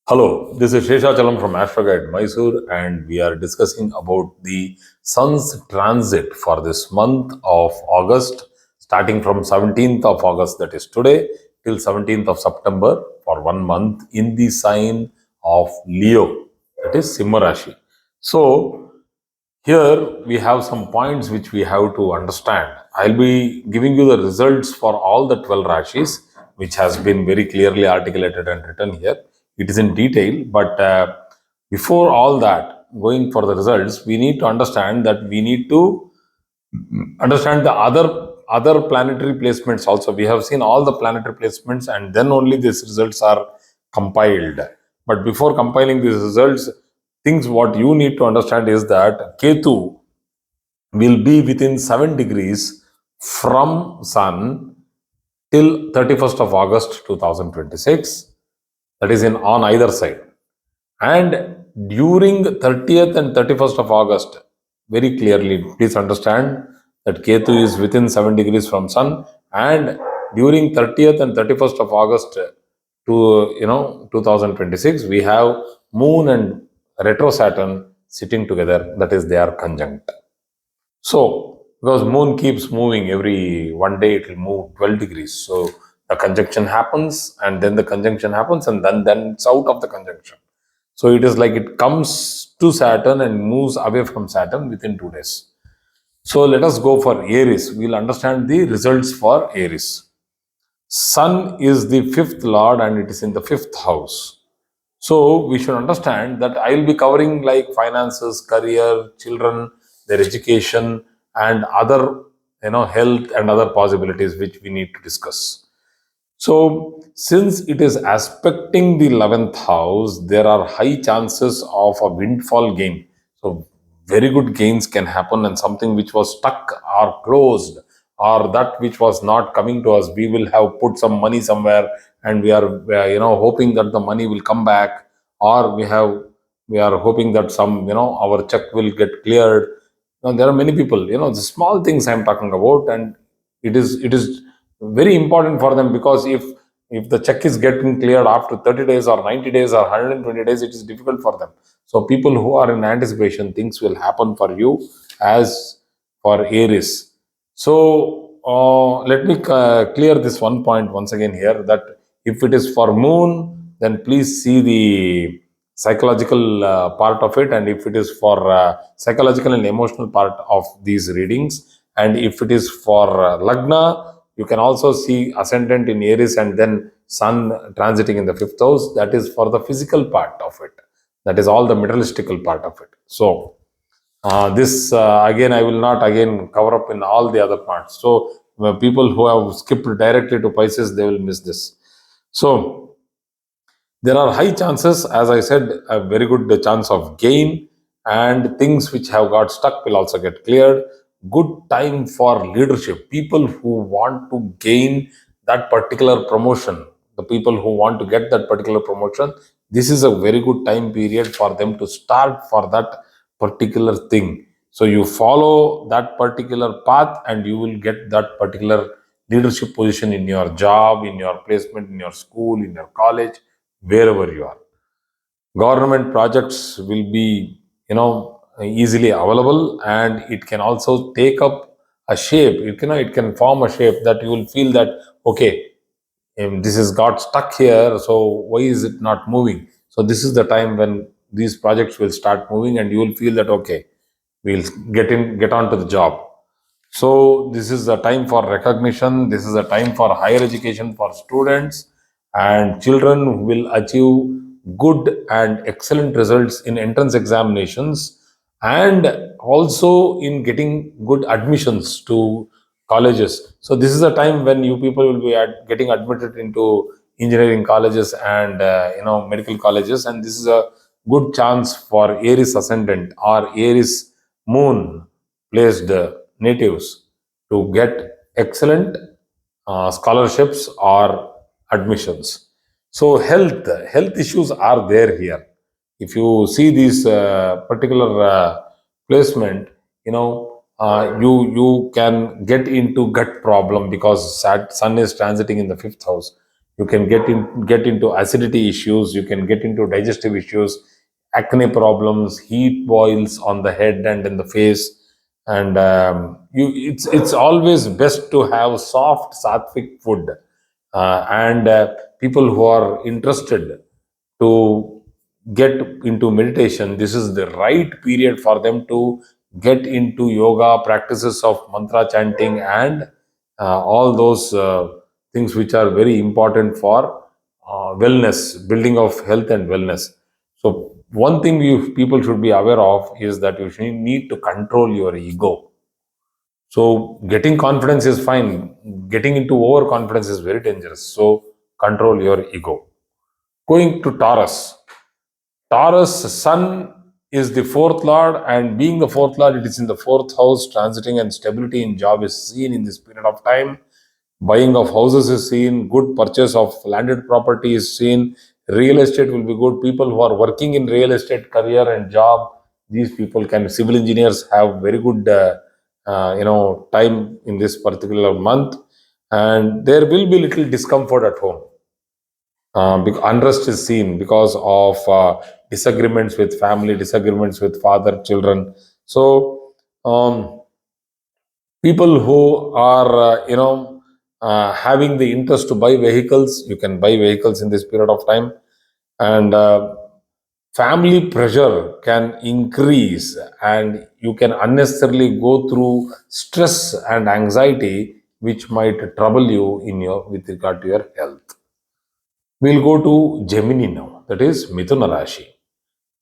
Hello, this is Sheshachalam from Astroguide Mysore, and we are discussing about the Sun's transit for this month of August, starting from 17th of August, that is today, till 17th of September for 1 month in the sign of Leo, that is Simha Rashi. So, here we have some points which we have to understand. I'll be giving you the results for all the 12 Rashis, which has been very clearly articulated and written here. It is in detail, but before all that, going for the results, we need to understand that we need to understand the other planetary placements also. We have seen all the planetary placements, and then only these results are compiled. But before compiling these results, things what you need to understand is that Ketu will be within 7 degrees from Sun till 31st of August 2026. That is in on either side. And during 30th and 31st of August, very clearly, please understand that Ketu is within 7 degrees from Sun. And during 30th and 31st of August to 2026, we have Moon and retro Saturn sitting together. That is, they are conjunct. So, because Moon keeps moving every one day, it will move 12 degrees. So, the conjunction happens, and then the conjunction happens, and then it's out of the conjunction. So, it is like it comes to Saturn and moves away from Saturn within 2 days. So, let us go for Aries. We'll understand the results for Aries. Sun is the fifth lord and it is in the fifth house. So we should understand that I will be covering like finances, career, children, their education, and other health and other possibilities which we need to discuss. So since it is aspecting the 11th house, there are high chances of a windfall gain. So very good gains can happen, and something which was stuck or closed or that which was not coming to us, we will have put some money somewhere, and we are hoping that the money will come back, or we are hoping that some our check will get cleared. Now, there are many people, the small things I'm talking about, and it is very important for them, because if the check is getting cleared after 30 days or 90 days or 120 days, it is difficult for them. So people who are in anticipation, things will happen for you as for Aries. So let me clear this one point once again here, that if it is for Moon, then please see the psychological part of it, and if it is for psychological and emotional part of these readings, and if it is for Lagna, you can also see ascendant in Aries and then Sun transiting in the fifth house. That is for the physical part of it. That is all the materialistical part of it. So this again, I will not again cover up in all the other parts. So people who have skipped directly to Pisces, they will miss this. So there are high chances, as I said, a very good chance of gain, and things which have got stuck will also get cleared. Good time for leadership. People who want to gain that particular promotion, the people who want to get that particular promotion, this is a very good time period for them to start for that particular thing. So you follow that particular path and you will get that particular leadership position in your job, in your placement, in your school, in your college, wherever you are. Government projects will be easily available, and it can also take up a shape. It can form a shape that you will feel that, okay, this has got stuck here, so why is it not moving? So this is the time when these projects will start moving, and you will feel that, okay, we'll get on to the job. So this is a time for recognition. This is a time for higher education for students, and children will achieve good and excellent results in entrance examinations, and also in getting good admissions to colleges. So this is a time when you people will be getting admitted into engineering colleges and medical colleges, and this is a good chance for Aries ascendant or Aries moon placed natives to get excellent scholarships or admissions. So health issues are there here. If you see this particular placement, you can get into gut problem, because Sun is transiting in the fifth house. You can get into acidity issues. You can get into digestive issues, acne problems, heat boils on the head and in the face. And it's always best to have soft sattvic food. And people who are interested to get into meditation, this is the right period for them to get into yoga practices of mantra chanting and all those things which are very important for wellness, building of health and wellness. So one thing you people should be aware of is that you should need to control your ego. So getting confidence is fine. Getting into overconfidence is very dangerous. So control your ego. Going to Taurus. Taurus, Sun is the fourth lord, and being the fourth lord, it is in the fourth house, transiting, and stability in job is seen in this period of time. Buying of houses is seen, good purchase of landed property is seen, real estate will be good. People who are working in real estate career and job, these people can, civil engineers have very good time in this particular month, and there will be little discomfort at home. Because unrest is seen because of disagreements with family, disagreements with father, children. So people who are having the interest to buy vehicles, you can buy vehicles in this period of time. And family pressure can increase, and you can unnecessarily go through stress and anxiety which might trouble you in your with regard to your health. We'll go to Gemini now, that is Mithuna Rashi.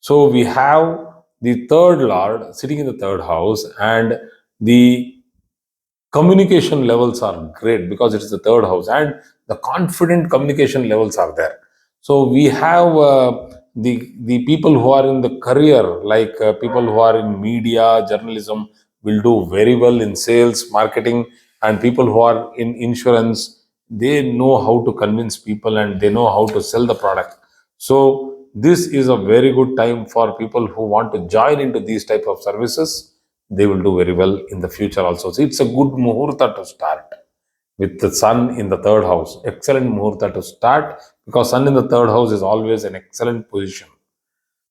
So we have the third lord sitting in the third house, and the communication levels are great because it is the third house, and the confident communication levels are there. So we have the people who are in the career, like people who are in media, journalism, will do very well in sales, marketing, and people who are in insurance, they know how to convince people and they know how to sell the product. So this is a very good time for people who want to join into these type of services. They will do very well in the future also. So it's a good muhurta to start with the sun in the third house. Excellent muhurta to start, because sun in the third house is always an excellent position.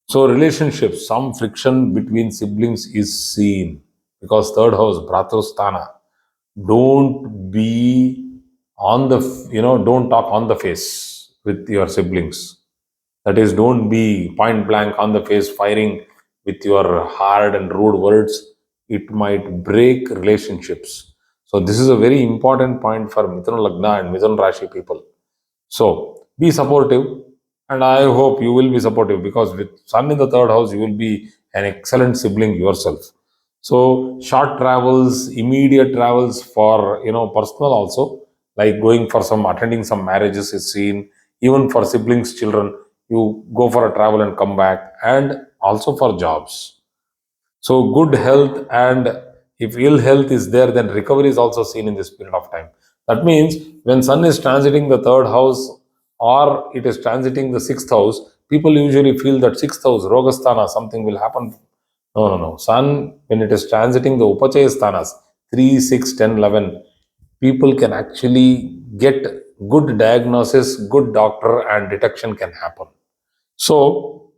So relationships, some friction between siblings is seen because third house, Bhratrasthana. Don't be on the, don't talk on the face with your siblings. That is, don't be point blank on the face firing with your hard and rude words. It might break relationships. So this is a very important point for Mithuna Lagna and Mithuna Rashi people. So be supportive, and I hope you will be supportive, because with Sun in the third house, you will be an excellent sibling yourself. So short travels, immediate travels for personal also, like going for some attending some marriages is seen. Even for siblings, children, you go for a travel and come back, and also for jobs. So good health, and if ill health is there, then recovery is also seen in this period of time. That means when Sun is transiting the third house or it is transiting the sixth house, people usually feel that sixth house, Rogasthana, something will happen. No, no, no. Sun, when it is transiting the Upachaya sthanas, 3, 6, 10, 11, people can actually get good diagnosis, good doctor, and detection can happen. So,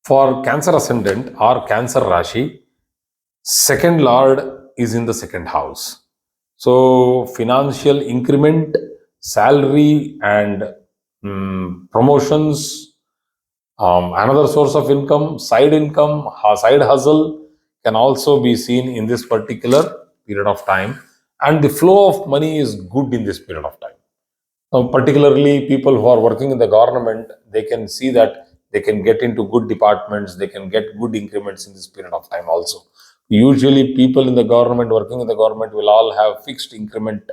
for Cancer ascendant or Cancer Rashi, second lord is in the second house. So financial increment, salary, and promotions, another source of income, side hustle can also be seen in this particular period of time. And the flow of money is good in this period of time. Particularly people who are working in the government, they can see that they can get into good departments, they can get good increments in this period of time also. Usually people in the government, working in the government, will all have fixed increment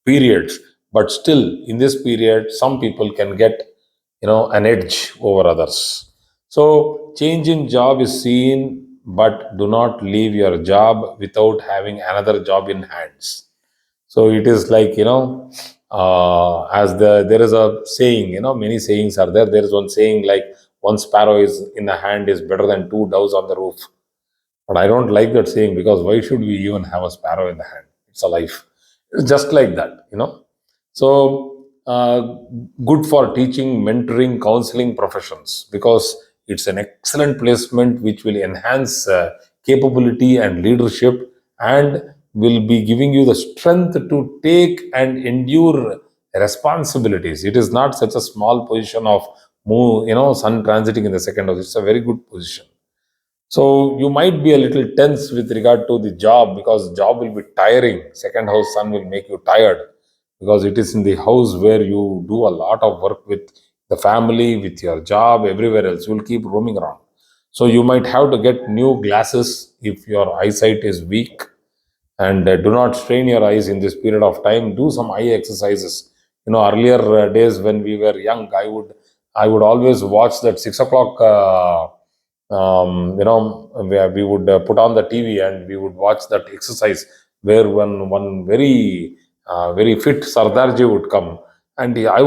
periods, but still in this period, some people can get an edge over others. So change in job is seen, but do not leave your job without having another job in hands. So it is like, as there is a saying, many sayings are there. There is one saying like, one sparrow is in the hand is better than two doves on the roof. But I don't like that saying, because why should we even have a sparrow in the hand? It's a life. It's just like that. So uh, good for teaching, mentoring, counseling professions, because it's an excellent placement which will enhance capability and leadership, and will be giving you the strength to take and endure responsibilities. It is not such a small position of sun transiting in the second house. It's a very good position. So you might be a little tense with regard to the job, because job will be tiring. Second house sun will make you tired, because it is in the house where you do a lot of work with the family, with your job, everywhere else. You will keep roaming around. So you might have to get new glasses if your eyesight is weak, and do not strain your eyes in this period of time. Do some eye exercises. Earlier days when we were young, I would always watch that 6 o'clock, where we would put on the TV and we would watch that exercise, where one very fit Sardarji would come, and I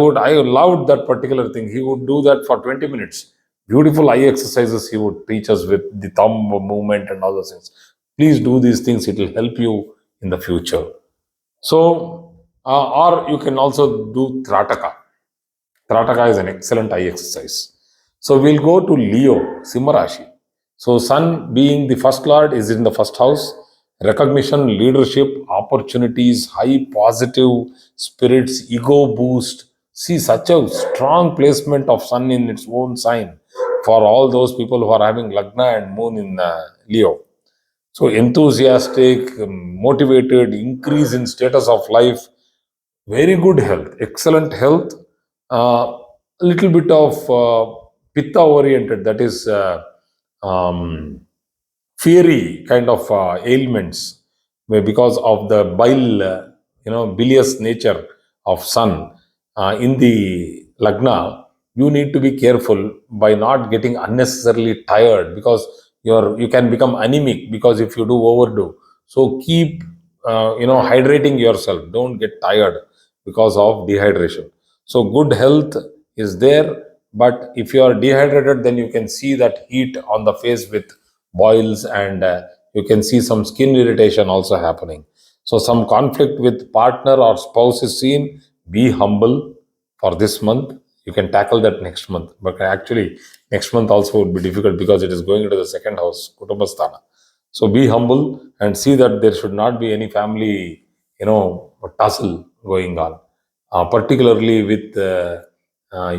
loved that particular thing. He would do that for 20 minutes. Beautiful eye exercises he would teach us with the thumb movement and all those things. Please do these things, it will help you in the future. So or you can also do Trataka. Trataka is an excellent eye exercise. So we'll go to Leo, Simarashi. So Sun being the first lord is in the first house. Recognition, leadership, opportunities, high positive spirits, ego boost. See, such a strong placement of Sun in its own sign for all those people who are having Lagna and Moon in Leo. So enthusiastic, motivated, increase in status of life, very good health, excellent health, a little bit of pitta oriented, that is um, fiery kind of ailments, because of the bile, bilious nature of sun in the lagna. You need to be careful by not getting unnecessarily tired, because you can become anemic, because if you do overdo. So keep hydrating yourself. Don't get tired because of dehydration. So good health is there, but if you are dehydrated, then you can see that heat on the face with boils, and you can see some skin irritation also happening. So some conflict with partner or spouse is seen. Be humble for this month. You can tackle that next month, but actually next month also would be difficult, because it is going into the second house, kutumbasthana. So be humble and see that there should not be any family tussle going on, particularly with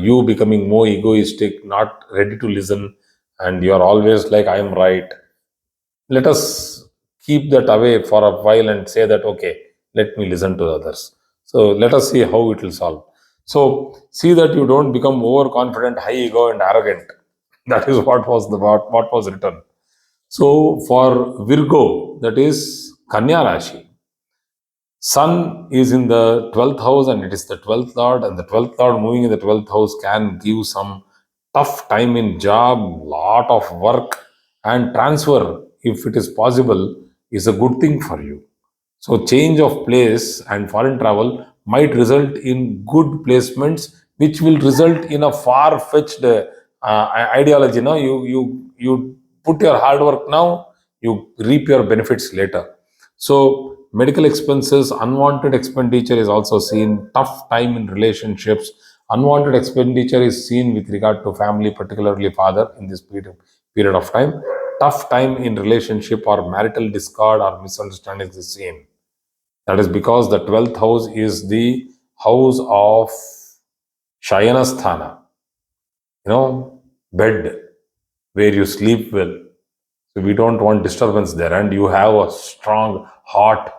you becoming more egoistic, not ready to listen, and you are always like, I am right. Let us keep that away for a while and say that, okay, let me listen to others. So let us see how it will solve. So see that you don't become overconfident, high ego, and arrogant. That is what was written. So for Virgo, that is Kanya Rashi, Sun is in the 12th house, and it is the 12th lord, and the 12th lord moving in the 12th house can give some tough time in job, lot of work, and transfer, if it is possible, is a good thing for you. So change of place and foreign travel might result in good placements, which will result in a far-fetched ideology. No, you put your hard work now, you reap your benefits later. So medical expenses, unwanted expenditure is also seen. Tough time in relationships, unwanted expenditure is seen with regard to family, particularly father, in this period of time. Tough time in relationship or marital discord or misunderstandings is seen. That is because the 12th house is the house of Shayanasthana, bed where you sleep well. So we don't want disturbance there. And you have a strong, hot,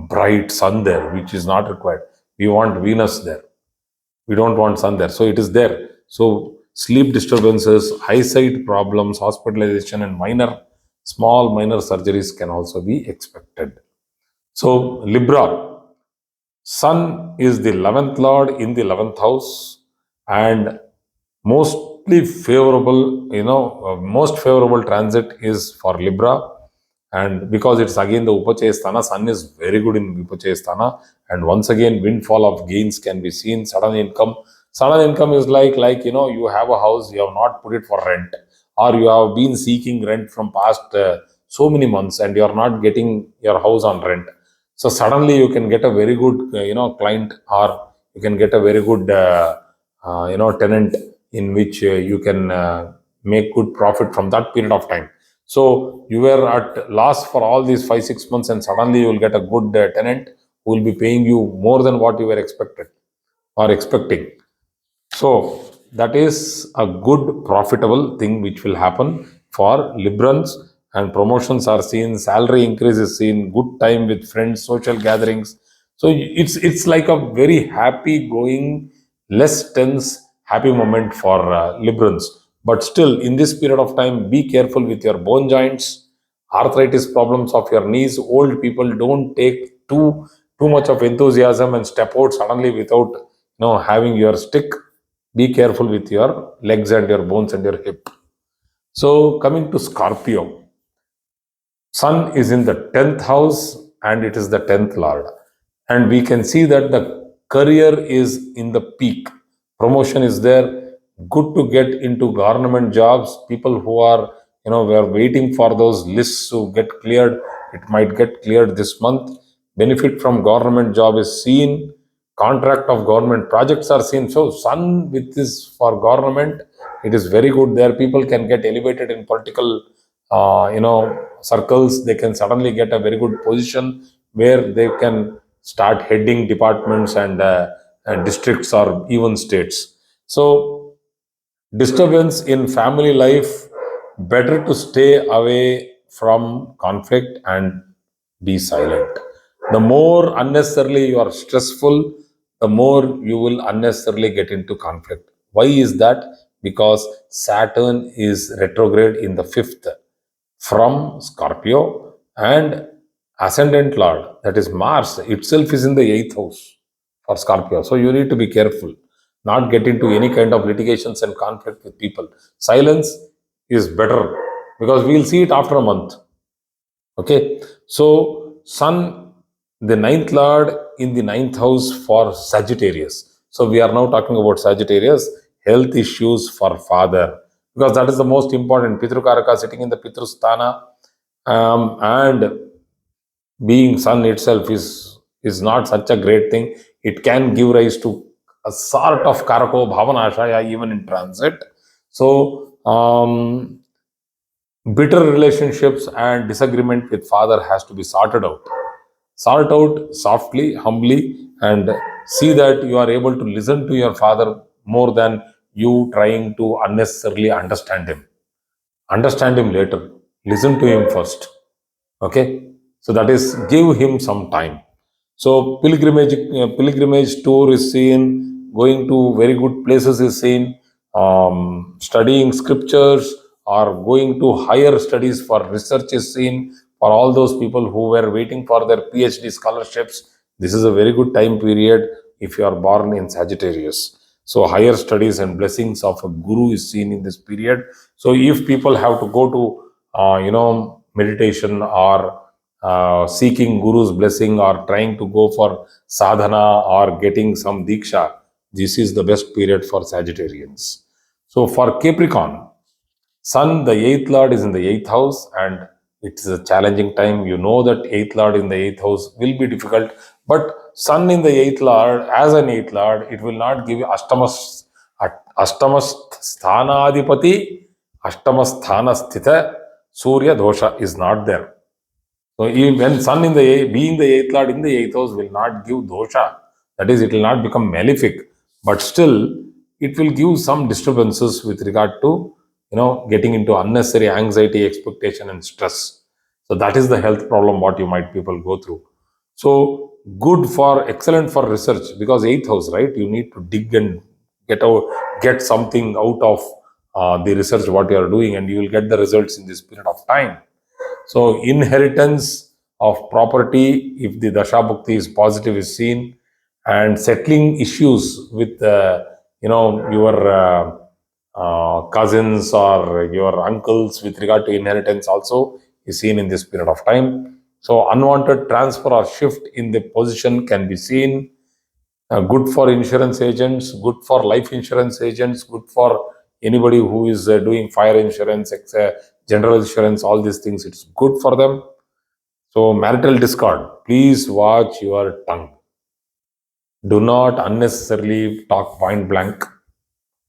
bright sun there, which is not required. We want Venus there. We don't want sun there. So it is there. So sleep disturbances, eyesight problems, hospitalization, and small minor surgeries can also be expected. So Libra, Sun is the 11th Lord in the 11th house, and most favorable transit is for Libra. And because it's again the Upachayasthana, Sun is very good in Upachayasthana, and once again, windfall of gains can be seen, sudden income. Sudden income is like, you have a house, you have not put it for rent, or you have been seeking rent from past so many months, and you are not getting your house on rent. So suddenly you can get a very good, client, or you can get a very good tenant in which you can make good profit from that period of time. So you were at loss for all these 5 6 months, and suddenly you will get a good tenant who will be paying you more than what you were expected or expecting. So that is a good profitable thing which will happen for Librans, and promotions are seen, salary increase is seen, good time with friends, social gatherings. So it's like a very happy going, less tense, happy moment for Librans. But still, in this period of time, be careful with your bone joints, arthritis problems of your knees. Old people don't take too much of enthusiasm and step out suddenly without having your stick. Be careful with your legs and your bones and your hip. So, coming to Scorpio, Sun is in the 10th house and it is the 10th Lord. And we can see that the career is in the peak. Promotion is there. Good to get into government jobs. People who are, we are waiting for those lists to get cleared. It might get cleared this month. Benefit from government job is seen. Contract of government projects are seen. So, Sun with this for government, it is very good there. People can get elevated in political circles. They can suddenly get a very good position where they can start heading departments and districts or even states. So disturbance in family life, better to stay away from conflict and be silent. The more unnecessarily you are stressful, the more you will unnecessarily get into conflict. Why is that? Because Saturn is retrograde in the fifth from Scorpio, and ascendant lord, that is Mars, itself is in the eighth house for Scorpio. So you need to be careful, not get into any kind of litigations and conflict with people. Silence is better because we'll see it after a month. Okay, so Sun, the ninth lord in the ninth house for Sagittarius. So we are now talking about Sagittarius, health issues for father, because that is the most important. Pitrukaraka sitting in the Pitrusthana, and being Sun itself is not such a great thing. It can give rise to a sort of Karako Bhavanashaya even in transit. So bitter relationships and disagreement with father has to be sorted out. Sort out softly, humbly, and see that you are able to listen to your father more than you trying to unnecessarily understand him. Understand him later. Listen to him first. Okay, so that is give him some time. So pilgrimage tour is seen, going to very good places is seen, studying scriptures or going to higher studies for research is seen. For all those people who were waiting for their PhD scholarships, this is a very good time period if you are born in Sagittarius. So higher studies and blessings of a guru is seen in this period. So if people have to go to meditation or seeking guru's blessing or trying to go for sadhana or getting some diksha, this is the best period for Sagittarians. So for Capricorn, Sun, the eighth lord, is in the eighth house, and it is a challenging time. You know that eighth lord in the eighth house will be difficult, but Sun in the eighth lord, as an eighth lord, it will not give you Ashtamas Sthanadipati, Ashtamas Sthana Sthita, Surya dosha is not there. So even when Sun in the being the eighth lord in the eighth house will not give dosha, that is, it will not become malefic, but still it will give some disturbances with regard to getting into unnecessary anxiety, expectation, and stress. So that is the health problem what you might people go through. So excellent for research, because eighth house, right? You need to dig and get something out of the research what you are doing, and you will get the results in this period of time. So inheritance of property, if the Dasha Bhukti is positive, is seen, and settling issues with your cousins or your uncles with regard to inheritance also is seen in this period of time. So unwanted transfer or shift in the position can be seen. Good for insurance agents, good for life insurance agents, good for anybody who is doing fire insurance, general insurance, all these things. It's good for them. So marital discord, please watch your tongue. Do not unnecessarily talk point blank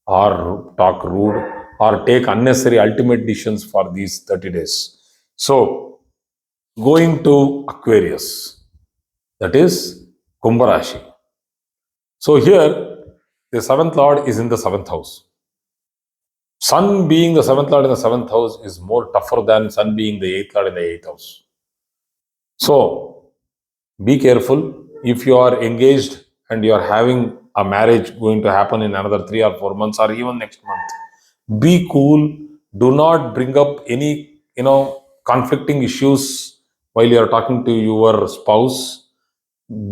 or talk rude or take unnecessary ultimate decisions for these 30 days. So, going to Aquarius, that is Kumbh Rashi. So, here the seventh lord is in the seventh house. Sun being the seventh lord in the seventh house is more tougher than Sun being the eighth lord in the eighth house. So, be careful if you are engaged and you are having a marriage going to happen in another 3 or 4 months or even next month. Be cool. Do not bring up any conflicting issues while you are talking to your spouse.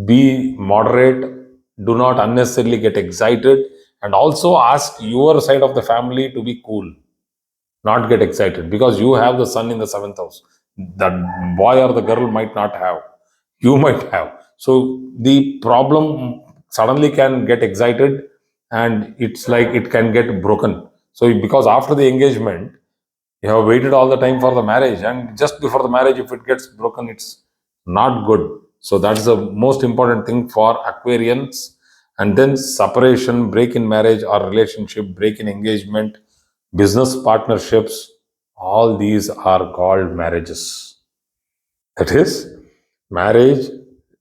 Be moderate. Do not unnecessarily get excited, and also ask your side of the family to be cool, not get excited, because you have the sun in the seventh house. That boy or the girl might not have, you might have. So the problem suddenly can get excited, and it's like it can get broken. So because after the engagement you have waited all the time for the marriage, and just before the marriage if it gets broken, it's not good. So that's the most important thing for Aquarians. And then separation, break in marriage or relationship, break in engagement, business partnerships, all these are called marriages. That is marriage,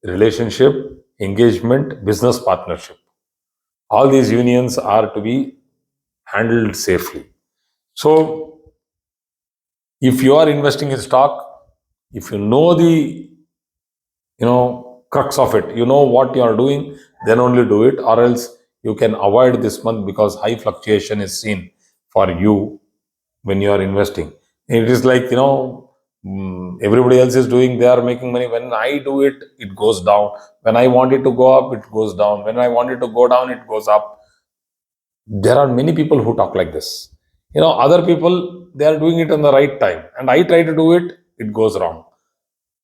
relationship, engagement, business partnership. All these unions are to be handled safely. So if you are investing in stock, if you know the crux of it, you know what you are doing, then only do it, or else you can avoid this month, because high fluctuation is seen for you when you are investing. It is like, everybody else is doing, they are making money. When I do it, it goes down. When I want it to go up, it goes down. When I want it to go down, it goes up. There are many people who talk like this. Other people, they are doing it on the right time, and I try to do it, it goes wrong.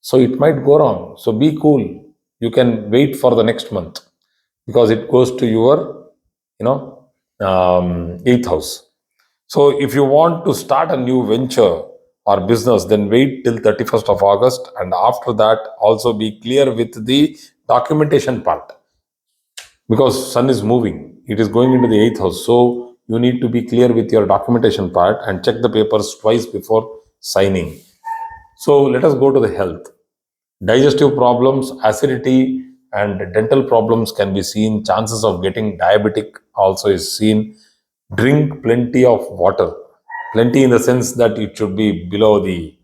So it might go wrong. So be cool. You can wait for the next month, because it goes to your eighth house. So if you want to start a new venture or business, then wait till 31st of August. And after that, also be clear with the documentation part, because sun is moving, it is going into the eighth house. So you need to be clear with your documentation part and check the papers twice before signing. So let us go to the health. Digestive problems, acidity, and dental problems can be seen. Chances of getting diabetic also is seen. Drink plenty of water. Plenty in the sense that it should be below the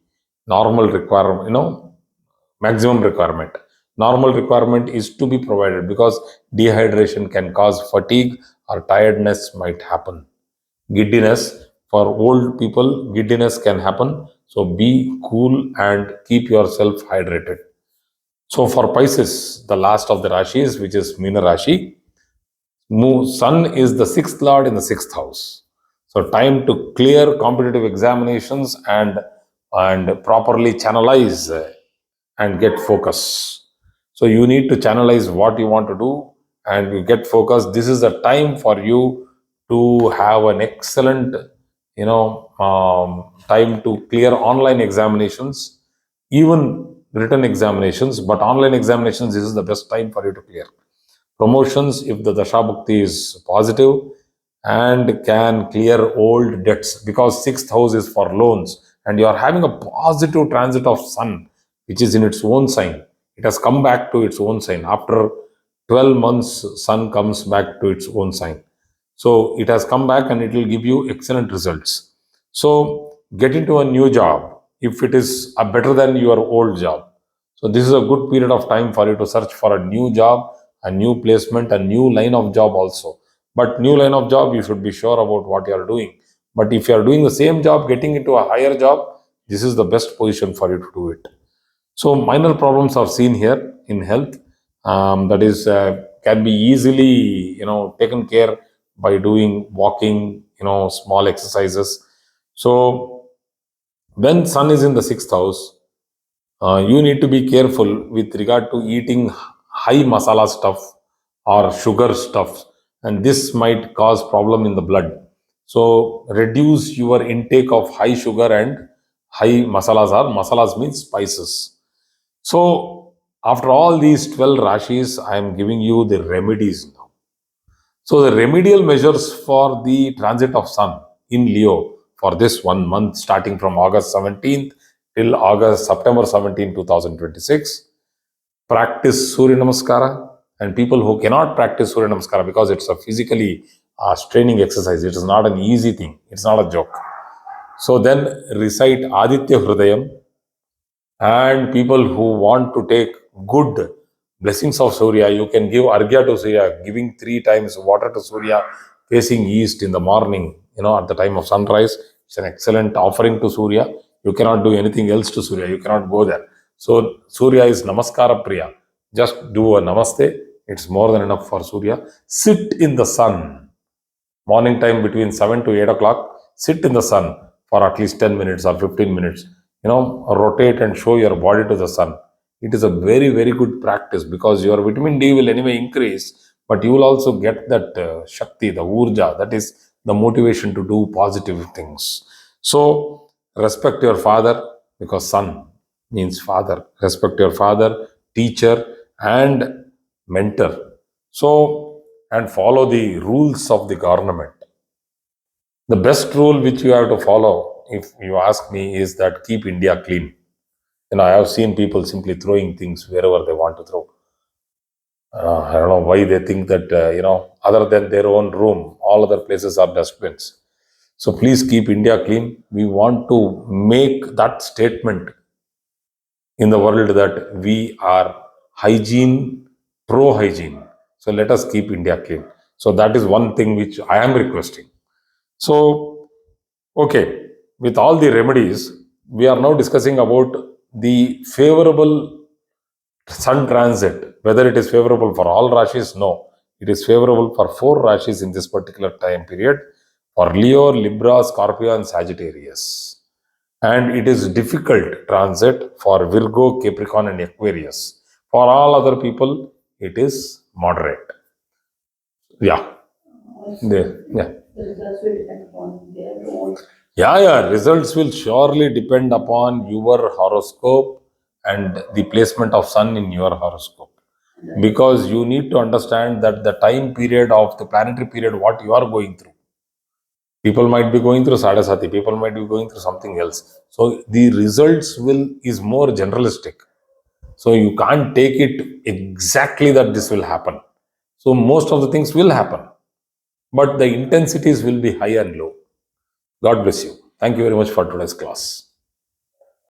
normal requirement, maximum requirement. Normal requirement is to be provided, because dehydration can cause fatigue or tiredness might happen. Giddiness, for old people, giddiness can happen. So be cool and keep yourself hydrated. So for Pisces, the last of the Rashis, which is Meena Rashi, Sun is the sixth lord in the sixth house. So time to clear competitive examinations and properly channelize and get focus. So you need to channelize what you want to do and you get focused. This is the time for you to have an excellent, time to clear online examinations, even written examinations. But online examinations, this is the best time for you to clear. Promotions, if the Dasha Bhakti is positive, and can clear old debts, because sixth house is for loans, and you are having a positive transit of Sun, which is in its own sign. It has come back to its own sign. After 12 months, Sun comes back to its own sign. So it has come back and it will give you excellent results. So get into a new job if it is a better than your old job. So this is a good period of time for you to search for a new job, a new placement, a new line of job also. But new line of job, you should be sure about what you are doing. But if you are doing the same job, getting into a higher job, this is the best position for you to do it. So minor problems are seen here in health. That is can be easily taken care by doing walking, small exercises. So when Sun is in the sixth house, you need to be careful with regard to eating high masala stuff or sugar stuff, and this might cause problem in the blood. So reduce your intake of high sugar and high masalas. Or masalas means spices. So After all these 12 Rashis, I am giving you the remedies now. So the remedial measures for the transit of Sun in Leo for this 1 month starting from August 17th till September 17, 2026. Practice Surya Namaskara, and people who cannot practice Surya Namaskara because it's a physically straining exercise. It is not an easy thing. It's not a joke. So then recite Aditya Hridayam, and people who want to take good blessings of Surya, you can give Arghya to Surya, giving 3 times water to Surya facing east in the morning, at the time of sunrise. It's an excellent offering to Surya. You cannot do anything else to Surya. You cannot go there. So Surya is Namaskara Priya. Just do a Namaste. It's more than enough for Surya. Sit in the sun. Morning time between 7 to 8 o'clock, sit in the sun for at least 10 minutes or 15 minutes. Rotate and show your body to the sun. It is a very, very good practice because your vitamin D will anyway increase, but you will also get that Shakti, the Urja, that is the motivation to do positive things. So, respect your father because sun means father. Respect your father, teacher, and mentor. So, and follow the rules of the government. The best rule which you have to follow, if you ask me, is that keep India clean. I have seen people simply throwing things wherever they want to throw. I don't know why they think that, other than their own room, all other places are dustbins. So please keep India clean. We want to make that statement in the world that we are hygiene, pro hygiene. So let us keep India clean. So that is one thing which I am requesting. So, okay, with all the remedies, we are now discussing about the favorable sun transit. Whether it is favorable for all Rashis, no. It is favorable for 4 Rashis in this particular time period, for Leo, Libra, Scorpio, and Sagittarius. And it is difficult transit for Virgo, Capricorn, and Aquarius. For all other people, it is moderate. Yeah. Yeah. Yeah, results will surely depend upon your horoscope and the placement of sun in your horoscope. Because you need to understand that the time period of the planetary period, what you are going through. People might be going through Sadasati, people might be going through something else. So the results is more generalistic. So you can't take it exactly that this will happen. So most of the things will happen, but the intensities will be high and low. God bless you. Thank you very much for today's class.